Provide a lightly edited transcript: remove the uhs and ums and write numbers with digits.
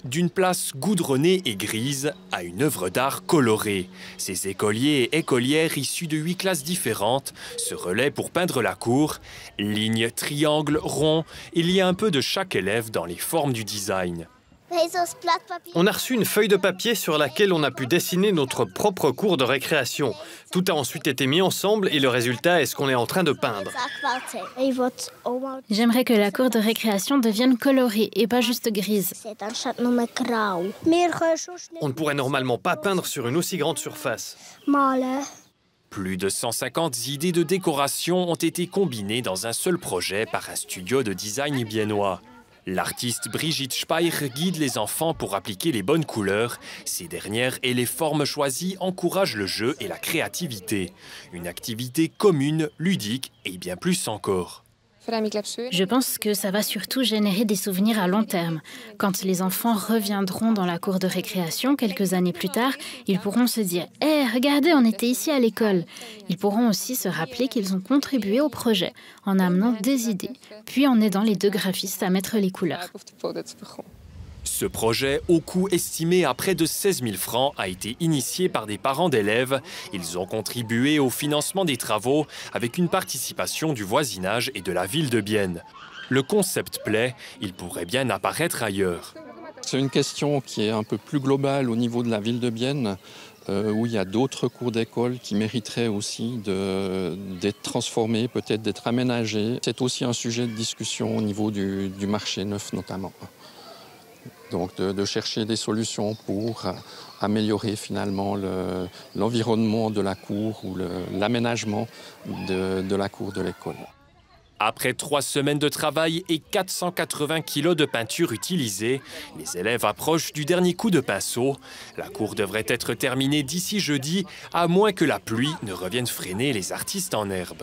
D'une place goudronnée et grise à une œuvre d'art colorée. Ces écoliers et écolières issus de 8 classes différentes se relaient pour peindre la cour. Lignes, triangles, ronds, il y a un peu de chaque élève dans les formes du design. On a reçu une feuille de papier sur laquelle on a pu dessiner notre propre cour de récréation. Tout a ensuite été mis ensemble et le résultat est ce qu'on est en train de peindre. J'aimerais que la cour de récréation devienne colorée et pas juste grise. On ne pourrait normalement pas peindre sur une aussi grande surface. Plus de 150 idées de décoration ont été combinées dans un seul projet par un studio de design biennois. L'artiste Brigitte Speich guide les enfants pour appliquer les bonnes couleurs. Ces dernières et les formes choisies encouragent le jeu et la créativité. Une activité commune, ludique et bien plus encore. Je pense que ça va surtout générer des souvenirs à long terme. Quand les enfants reviendront dans la cour de récréation quelques années plus tard, ils pourront se dire « Hé, regardez, on était ici à l'école ». Ils pourront aussi se rappeler qu'ils ont contribué au projet en amenant des idées, puis en aidant les 2 graphistes à mettre les couleurs. Ce projet, au coût estimé à près de 16 000 francs, a été initié par des parents d'élèves. Ils ont contribué au financement des travaux avec une participation du voisinage et de la ville de Bienne. Le concept plaît, il pourrait bien apparaître ailleurs. C'est une question qui est un peu plus globale au niveau de la ville de Bienne, où il y a d'autres cours d'école qui mériteraient aussi d'être transformés, peut-être d'être aménagés. C'est aussi un sujet de discussion au niveau du marché neuf notamment. Donc de chercher des solutions pour améliorer finalement l'environnement de la cour ou l'aménagement de la cour de l'école. Après 3 semaines de travail et 480 kilos de peinture utilisée, les élèves approchent du dernier coup de pinceau. La cour devrait être terminée d'ici jeudi, à moins que la pluie ne revienne freiner les artistes en herbe.